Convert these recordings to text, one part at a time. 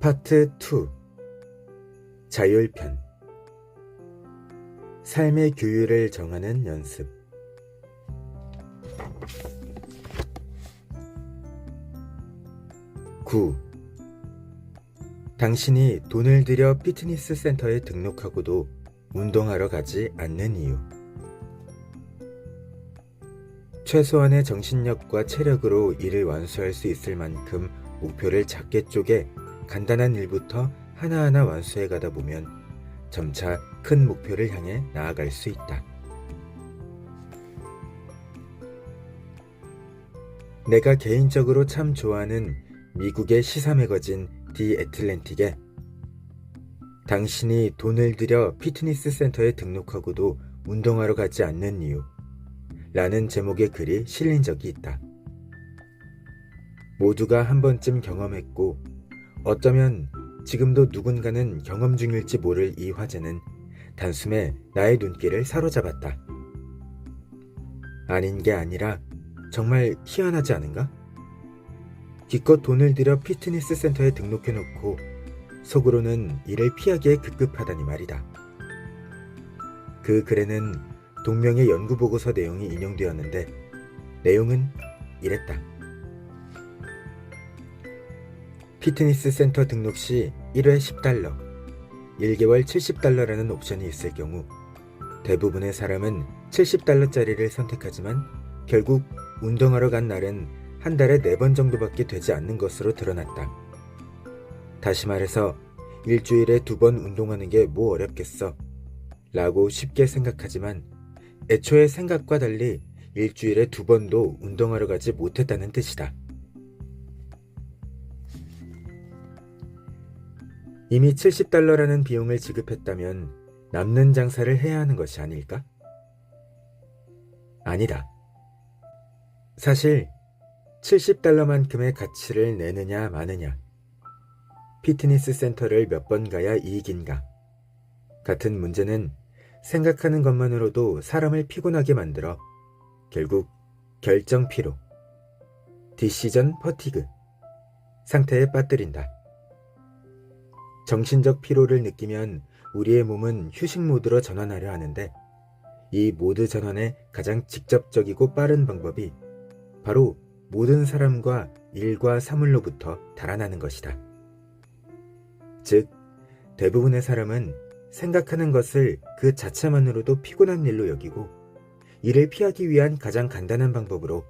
파트 2 자율편 삶의 규율을 정하는 연습 9. 당신이 돈을 들여 피트니스 센터에 등록하고도 운동하러 가지 않는 이유. 최소한의 정신력과 체력으로 일을 완수할 수 있을 만큼 목표를 작게 쪼개 간단한 일부터 하나하나 완수해 가다 보면 점차 큰 목표를 향해 나아갈 수 있다. 내가 개인적으로 참 좋아하는 미국의 시사 매거진 디 애틀랜틱에 당신이 돈을 들여 피트니스 센터에 등록하고도 운동하러 가지 않는 이유 라는 제목의 글이 실린 적이 있다. 모두가 한 번쯤 경험했고 어쩌면 지금도 누군가는 경험 중일지 모를 이 화제는 단숨에 나의 눈길을 사로잡았다. 아닌 게 아니라 정말 희한하지 않은가? 기껏 돈을 들여 피트니스 센터에 등록해놓고 속으로는 이를 피하기에 급급하다니 말이다. 그 글에는 동명의 연구보고서 내용이 인용되었는데 내용은 이랬다. 피트니스 센터 등록 시 1회 $10, 1개월 $70라는 옵션이 있을 경우 대부분의 사람은 $70짜리를 선택하지만 결국 운동하러 간 날은 한 달에 4번 정도밖에 되지 않는 것으로 드러났다. 다시 말해서 일주일에 2번 운동하는 게 뭐 어렵겠어 라고 쉽게 생각하지만 애초에 생각과 달리 일주일에 2번도 운동하러 가지 못했다는 뜻이다. 이미 $70라는 비용을 지급했다면 남는 장사를 해야 하는 것이 아닐까? 아니다. 사실 $70만큼의 가치를 내느냐 마느냐, 피트니스 센터를 몇 번 가야 이익인가 같은 문제는 생각하는 것만으로도 사람을 피곤하게 만들어 결국 결정 피로, 디시전 퍼티그 상태에 빠뜨린다. 정신적 피로를 느끼면 우리의 몸은 휴식 모드로 전환하려 하는데 이 모드 전환의 가장 직접적이고 빠른 방법이 바로 모든 사람과 일과 사물로부터 달아나는 것이다. 즉, 대부분의 사람은 생각하는 것을 그 자체만으로도 피곤한 일로 여기고 이를 피하기 위한 가장 간단한 방법으로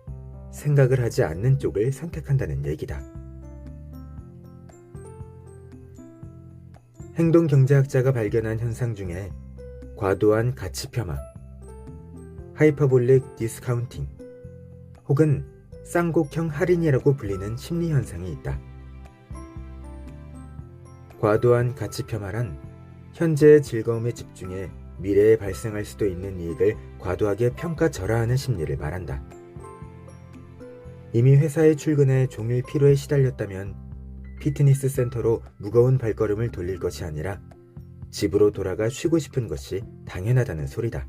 생각을 하지 않는 쪽을 선택한다는 얘기다. 행동경제학자가 발견한 현상 중에 과도한 가치 폄하, 하이퍼볼릭 디스카운팅 혹은 쌍곡형 할인이라고 불리는 심리 현상이 있다. 과도한 가치 폄하란 현재의 즐거움에 집중해 미래에 발생할 수도 있는 이익을 과도하게 평가절하하는 심리를 말한다. 이미 회사에 출근해 종일 피로에 시달렸다면 피트니스 센터로 무거운 발걸음을 돌릴 것이 아니라 집으로 돌아가 쉬고 싶은 것이 당연하다는 소리다.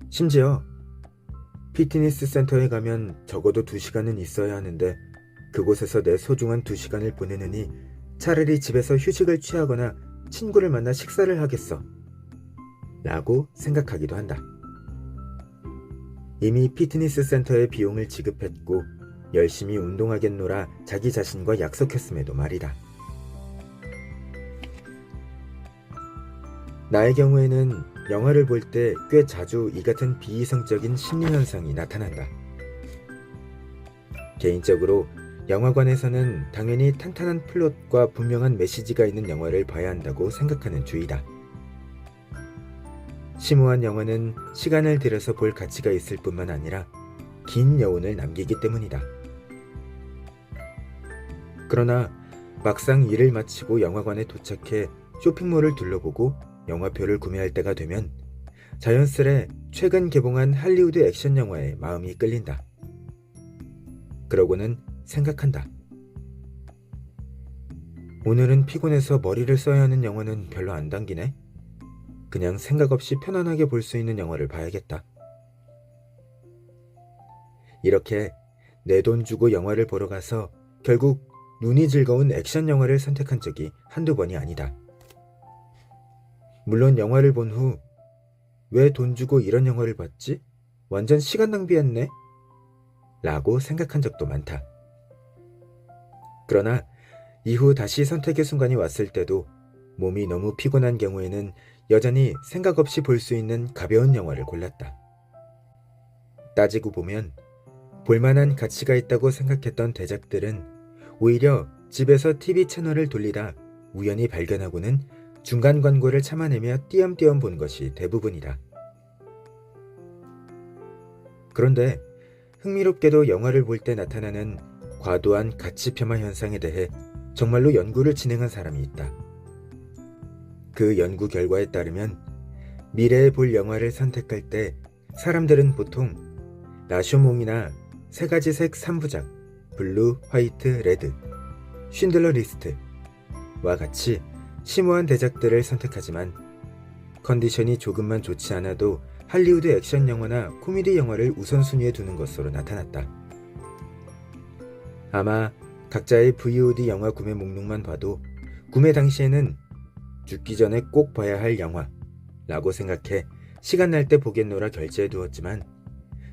심지어 피트니스 센터에 가면 적어도 2시간은 있어야 하는데 그곳에서 내 소중한 2시간을 보내느니 차라리 집에서 휴식을 취하거나 친구를 만나 식사를 하겠어 라고 생각하기도 한다. 이미 피트니스 센터에 비용을 지급했고 열심히 운동하겠노라 자기 자신과 약속했음에도 말이다. 나의 경우에는 영화를 볼 때 꽤 자주 이 같은 비이성적인 심리 현상이 나타난다. 개인적으로 영화관에서는 당연히 탄탄한 플롯과 분명한 메시지가 있는 영화를 봐야 한다고 생각하는 주의다. 심오한 영화는 시간을 들여서 볼 가치가 있을 뿐만 아니라 긴 여운을 남기기 때문이다. 그러나 막상 일을 마치고 영화관에 도착해 쇼핑몰을 둘러보고 영화표를 구매할 때가 되면 자연스레 최근 개봉한 할리우드 액션 영화에 마음이 끌린다. 그러고는 생각한다. 오늘은 피곤해서 머리를 써야 하는 영화는 별로 안 당기네. 그냥 생각 없이 편안하게 볼 수 있는 영화를 봐야겠다. 이렇게 내 돈 주고 영화를 보러 가서 결국 눈이 즐거운 액션 영화를 선택한 적이 한두 번이 아니다. 물론 영화를 본 후 왜 돈 주고 이런 영화를 봤지? 완전 시간 낭비였네? 라고 생각한 적도 많다. 그러나 이후 다시 선택의 순간이 왔을 때도 몸이 너무 피곤한 경우에는 여전히 생각 없이 볼 수 있는 가벼운 영화를 골랐다. 따지고 보면 볼만한 가치가 있다고 생각했던 대작들은 오히려 집에서 TV 채널을 돌리다 우연히 발견하고는 중간 광고를 참아내며 띄엄띄엄 본 것이 대부분이다. 그런데 흥미롭게도 영화를 볼 때 나타나는 과도한 가치 폄하 현상에 대해 정말로 연구를 진행한 사람이 있다. 그 연구 결과에 따르면 미래에 볼 영화를 선택할 때 사람들은 보통 라쇼몽이나 세 가지 색 3부작, 블루, 화이트, 레드, 쉰들러 리스트와 같이 심오한 대작들을 선택하지만 컨디션이 조금만 좋지 않아도 할리우드 액션 영화나 코미디 영화를 우선순위에 두는 것으로 나타났다. 아마 각자의 VOD 영화 구매 목록만 봐도 구매 당시에는 죽기 전에 꼭 봐야 할 영화라고 생각해 시간 날 때 보겠노라 결제해 두었지만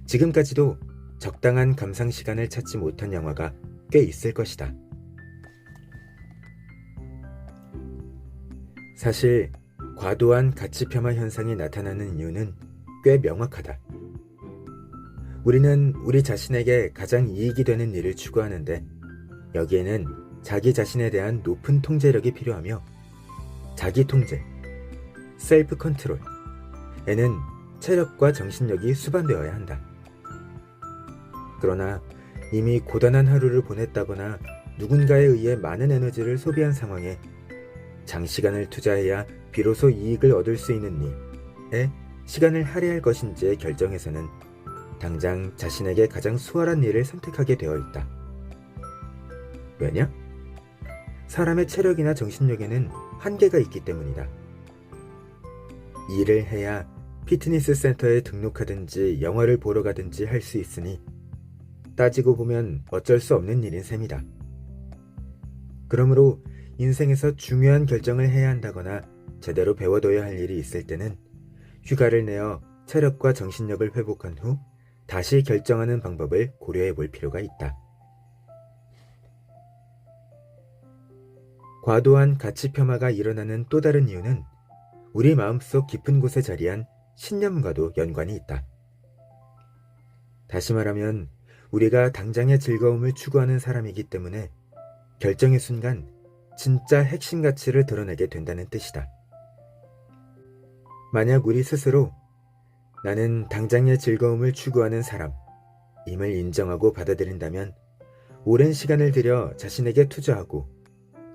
지금까지도 적당한 감상 시간을 찾지 못한 영화가 꽤 있을 것이다. 사실 과도한 가치 폄하 현상이 나타나는 이유는 꽤 명확하다. 우리는 우리 자신에게 가장 이익이 되는 일을 추구하는데 여기에는 자기 자신에 대한 높은 통제력이 필요하며 자기 통제, 셀프 컨트롤에는 체력과 정신력이 수반되어야 한다. 그러나 이미 고단한 하루를 보냈다거나 누군가에 의해 많은 에너지를 소비한 상황에 장시간을 투자해야 비로소 이익을 얻을 수 있는 일에 시간을 할애할 것인지의 결정에서는 당장 자신에게 가장 수월한 일을 선택하게 되어 있다. 왜냐? 사람의 체력이나 정신력에는 한계가 있기 때문이다. 일을 해야 피트니스 센터에 등록하든지 영화를 보러 가든지 할 수 있으니 따지고 보면 어쩔 수 없는 일인 셈이다. 그러므로 인생에서 중요한 결정을 해야 한다거나 제대로 배워둬야 할 일이 있을 때는 휴가를 내어 체력과 정신력을 회복한 후 다시 결정하는 방법을 고려해 볼 필요가 있다. 과도한 가치 폄하가 일어나는 또 다른 이유는 우리 마음속 깊은 곳에 자리한 신념과도 연관이 있다. 다시 말하면 우리가 당장의 즐거움을 추구하는 사람이기 때문에 결정의 순간 진짜 핵심 가치를 드러내게 된다는 뜻이다. 만약 우리 스스로 나는 당장의 즐거움을 추구하는 사람임을 인정하고 받아들인다면 오랜 시간을 들여 자신에게 투자하고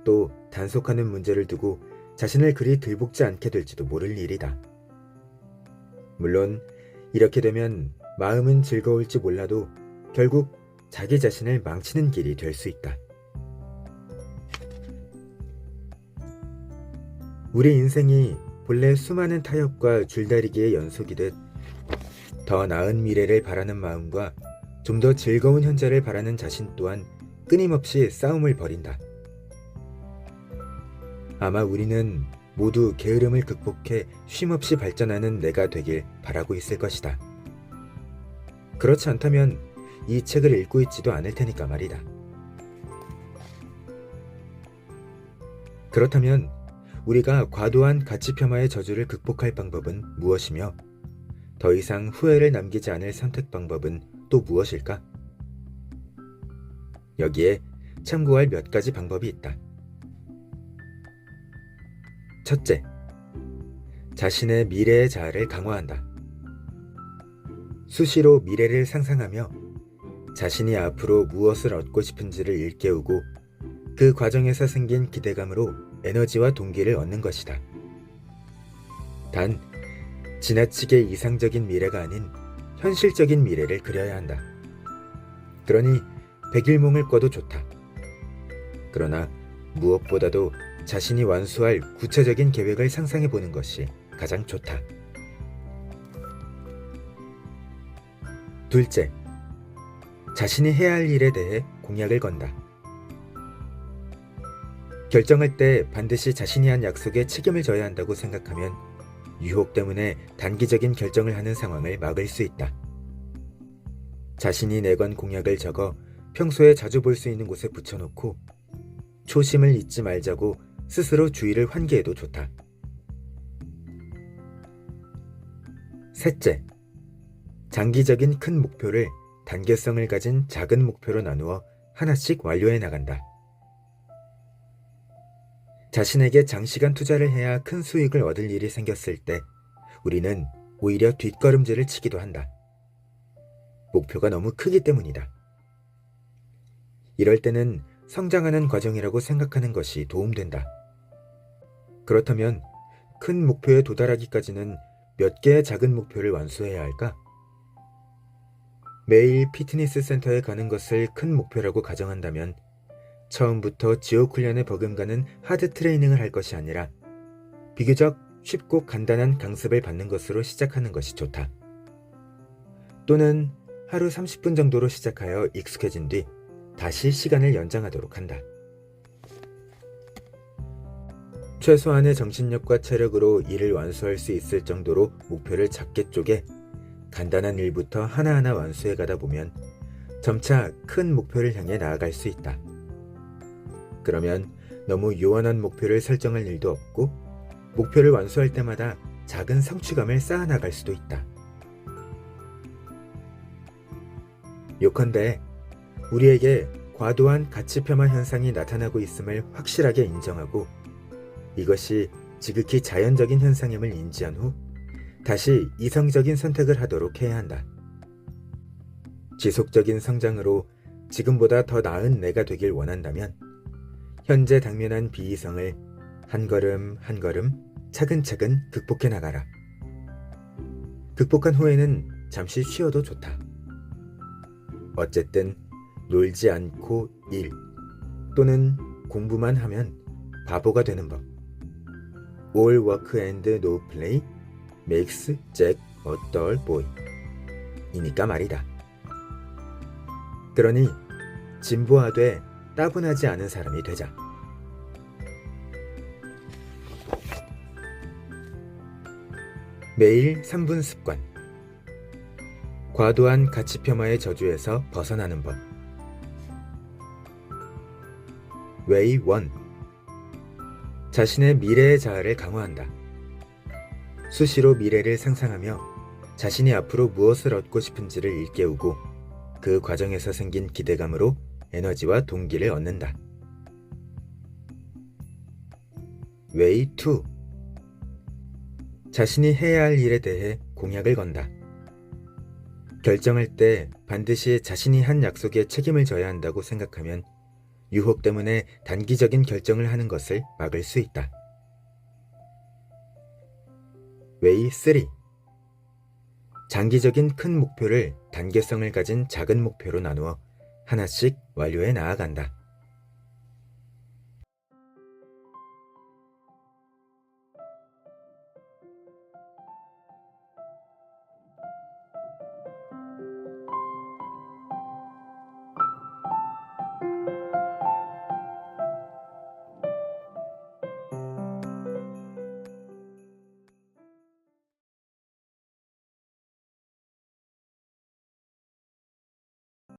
또 단속하는 문제를 두고 자신을 그리 들볶지 않게 될지도 모를 일이다. 물론 이렇게 되면 마음은 즐거울지 몰라도 결국 자기 자신을 망치는 길이 될 수 있다. 우리 인생이 본래 수많은 타협과 줄다리기의 연속이듯 더 나은 미래를 바라는 마음과 좀 더 즐거운 현재를 바라는 자신 또한 끊임없이 싸움을 벌인다. 아마 우리는 모두 게으름을 극복해 쉼없이 발전하는 내가 되길 바라고 있을 것이다. 그렇지 않다면 이 책을 읽고 있지도 않을 테니까 말이다. 그렇다면 우리가 과도한 가치 폄하의 저주를 극복할 방법은 무엇이며 더 이상 후회를 남기지 않을 선택 방법은 또 무엇일까? 여기에 참고할 몇 가지 방법이 있다. 첫째, 자신의 미래의 자아를 강화한다. 수시로 미래를 상상하며 자신이 앞으로 무엇을 얻고 싶은지를 일깨우고 그 과정에서 생긴 기대감으로 에너지와 동기를 얻는 것이다. 단, 지나치게 이상적인 미래가 아닌 현실적인 미래를 그려야 한다. 그러니 백일몽을 꿔도 좋다. 그러나 무엇보다도 자신이 완수할 구체적인 계획을 상상해보는 것이 가장 좋다. 둘째, 자신이 해야 할 일에 대해 공약을 건다. 결정할 때 반드시 자신이 한 약속에 책임을 져야 한다고 생각하면 유혹 때문에 단기적인 결정을 하는 상황을 막을 수 있다. 자신이 내건 공약을 적어 평소에 자주 볼 수 있는 곳에 붙여놓고 초심을 잊지 말자고 스스로 주의를 환기해도 좋다. 셋째, 장기적인 큰 목표를 단계성을 가진 작은 목표로 나누어 하나씩 완료해 나간다. 자신에게 장시간 투자를 해야 큰 수익을 얻을 일이 생겼을 때 우리는 오히려 뒷걸음질을 치기도 한다. 목표가 너무 크기 때문이다. 이럴 때는 성장하는 과정이라고 생각하는 것이 도움된다. 그렇다면 큰 목표에 도달하기까지는 몇 개의 작은 목표를 완수해야 할까? 매일 피트니스 센터에 가는 것을 큰 목표라고 가정한다면 처음부터 지옥 훈련에 버금가는 하드 트레이닝을 할 것이 아니라 비교적 쉽고 간단한 강습을 받는 것으로 시작하는 것이 좋다. 또는 하루 30분 정도로 시작하여 익숙해진 뒤 다시 시간을 연장하도록 한다. 최소한의 정신력과 체력으로 일을 완수할 수 있을 정도로 목표를 작게 쪼개 간단한 일부터 하나하나 완수해 가다 보면 점차 큰 목표를 향해 나아갈 수 있다. 그러면 너무 요원한 목표를 설정할 일도 없고 목표를 완수할 때마다 작은 성취감을 쌓아나갈 수도 있다. 요컨대 우리에게 과도한 가치 폄하 현상이 나타나고 있음을 확실하게 인정하고 이것이 지극히 자연적인 현상임을 인지한 후 다시 이성적인 선택을 하도록 해야 한다. 지속적인 성장으로 지금보다 더 나은 내가 되길 원한다면 현재 당면한 비이성을 한 걸음 한 걸음 차근차근 극복해 나가라. 극복한 후에는 잠시 쉬어도 좋다. 어쨌든 놀지 않고 일 또는 공부만 하면 바보가 되는 법. All work and no play makes Jack a dull boy. 이니까 말이다. 그러니 진보하되 따분하지 않은 사람이 되자. 매일 3분 습관. 과도한 가치 폄하의 저주에서 벗어나는 법. Way 1. 자신의 미래의 자아를 강화한다. 수시로 미래를 상상하며 자신이 앞으로 무엇을 얻고 싶은지를 일깨우고 그 과정에서 생긴 기대감으로 에너지와 동기를 얻는다. Way 2. 자신이 해야 할 일에 대해 공약을 건다. 결정할 때 반드시 자신이 한 약속에 책임을 져야 한다고 생각하면 유혹 때문에 단기적인 결정을 하는 것을 막을 수 있다. Way 3. 장기적인 큰 목표를 단계성을 가진 작은 목표로 나누어 하나씩 완료해 나아간다.